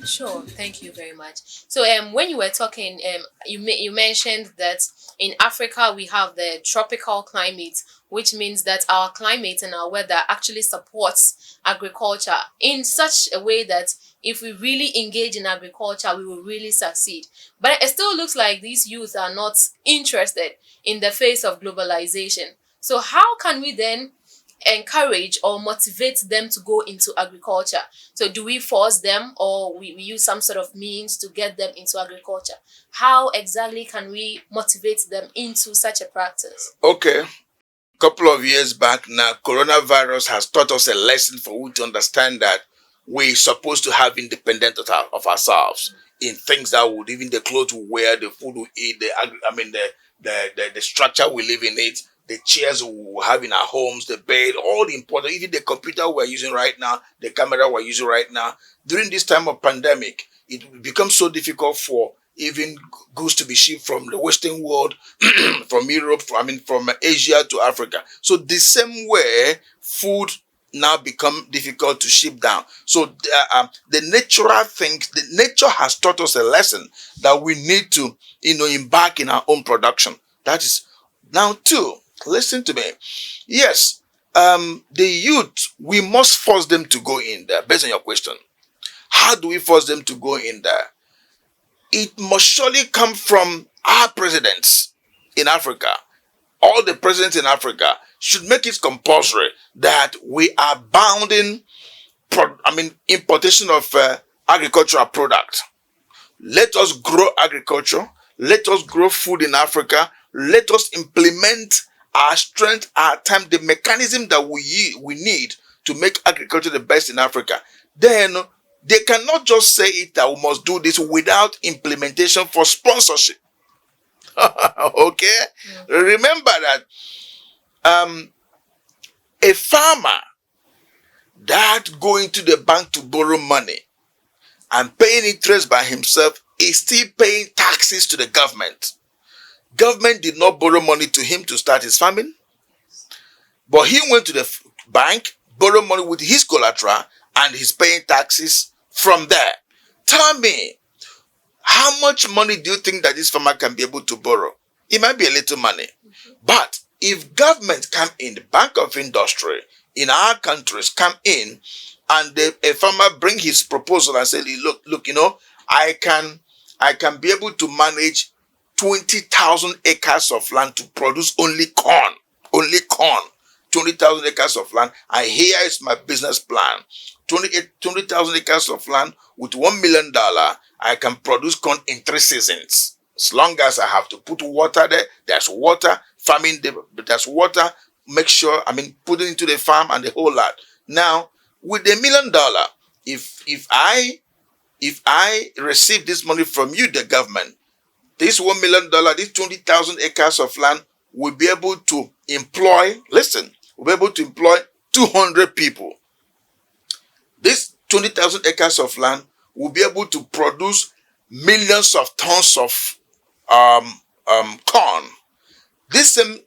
Sure, thank you very much. So, when you were talking, you mentioned that in Africa we have the tropical climate, which means that our climate and our weather actually supports agriculture in such a way that if we really engage in agriculture, we will really succeed. But it still looks like these youth are not interested in the face of globalization. So, how can we then encourage or motivate them to go into agriculture? So do we force them, or we use some sort of means to get them into agriculture? How exactly can we motivate them into such a practice? Okay, couple of years back now, coronavirus has taught us a lesson for we to understand that we're supposed to have independence of ourselves in things that would, even the clothes we wear, the food we eat, the structure we live in it, the chairs we have in our homes, the bed, all the important, even the computer we're using right now, the camera we're using right now. During this time of pandemic, it becomes so difficult for even goods to be shipped from the Western world, from Europe, from Asia to Africa. So the same way, food now become difficult to ship down. So the natural things, the nature has taught us a lesson that we need to, embark in our own production. That is now two. Listen to me. Yes, the youth, we must force them to go in there. Based on your question, how do we force them to go in there? It must surely come from our presidents in Africa. All the presidents in Africa should make it compulsory that we are bounding, importation of agricultural product. Let us grow agriculture. Let us grow food in Africa. Let us implement our strength, our time, the mechanism that we need to make agriculture the best in Africa. Then they cannot just say it that we must do this without implementation for sponsorship. Okay? Remember that a farmer that going to the bank to borrow money and paying interest by himself is still paying taxes to the government. Government did not borrow money to him to start his farming, but he went to the bank, borrowed money with his collateral, and he's paying taxes from there. Tell me, how much money do you think that this farmer can be able to borrow? It might be a little money. But if government come in, the Bank of Industry in our countries come in, and a farmer bring his proposal and say, look, I can be able to manage 20,000 acres of land to produce only corn. Only corn. 20,000 acres of land. And here is my business plan. 20,000 acres of land with $1 million, I can produce corn in 3 seasons. As long as I have to put water there, there's water, farming, there's water, make sure, put it into the farm and the whole lot. Now, with $1 million, if I receive this money from you, the government, this $1 million, this 20,000 acres of land will be able to employ, we'll be able to employ 200 people. This 20,000 acres of land will be able to produce millions of tons of corn. This same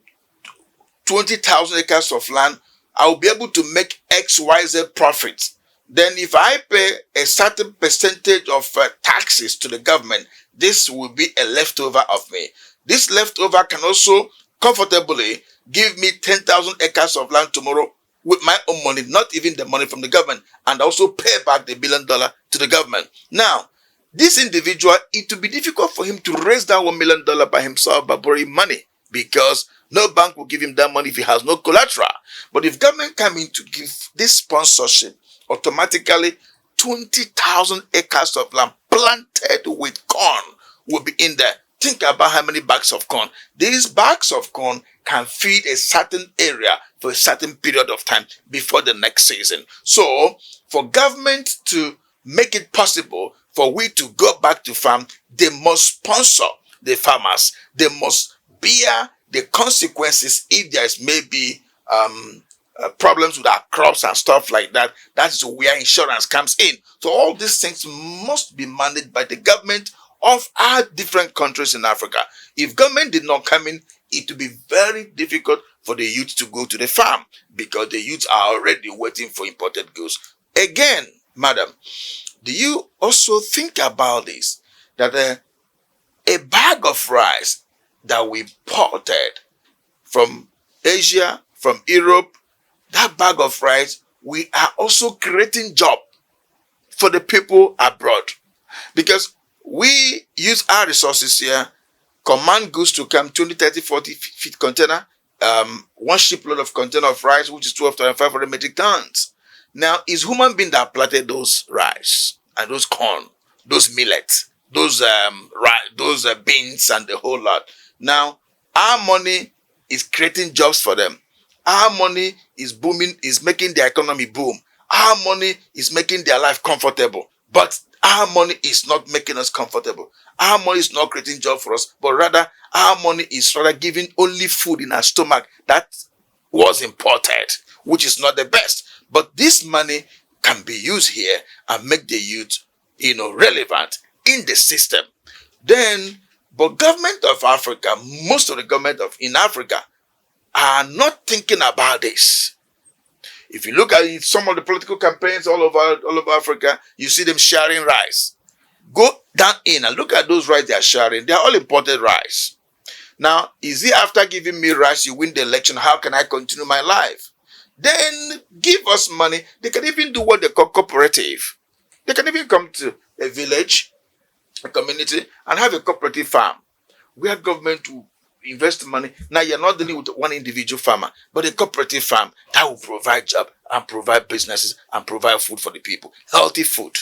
20,000 acres of land, I will be able to make XYZ profits. Then if I pay a certain percentage of taxes to the government, this will be a leftover of me. This leftover can also comfortably give me 10,000 acres of land tomorrow with my own money, not even the money from the government, and also pay back the $1 billion to the government. Now, this individual, it will be difficult for him to raise that $1 million by himself by borrowing money, because no bank will give him that money if he has no collateral. But if government come in to give this sponsorship, automatically 20,000 acres of land planted with corn will be in there. Think about how many bags of corn. These bags of corn can feed a certain area for a certain period of time before the next season. So, for government to make it possible for we to go back to farm, they must sponsor the farmers. They must bear the consequences if there is maybe problems with our crops and stuff like that. That is where insurance comes in. So all these things must be managed by the government of our different countries in Africa. If government did not come in, it would be very difficult for the youth to go to the farm, because the youth are already waiting for imported goods. Again, madam, do you also think about this? That a bag of rice that we imported from Asia, from Europe, that bag of rice, we are also creating job for the people abroad. Because we use our resources here, command goods to come 20, 30, 40 feet container, one shipload of container of rice, which is 12,500 metric tons. Now, it's human being that planted those rice and those corn, those millets, those beans and the whole lot. Now, our money is creating jobs for them. Our money is booming, is making the economy boom. Our money is making their life comfortable. But our money is not making us comfortable. Our money is not creating job for us, but rather our money is rather giving only food in our stomach that was imported, which is not the best. But this money can be used here and make the youth, relevant in the system. Then, but government of Africa, most of the government in Africa are not thinking about this. If you look at some of the political campaigns all over Africa, you see them sharing rice. Go down in and look at those rice they are sharing. They are all imported rice. Now, is it after giving me rice you win the election? How can I continue my life? Then give us money. They can even do what they call cooperative. They can even come to a village, a community, and have a cooperative farm where government will invest money. Now you're not dealing with one individual farmer, but a cooperative farm that will provide job and provide businesses and provide food for the people. Healthy food.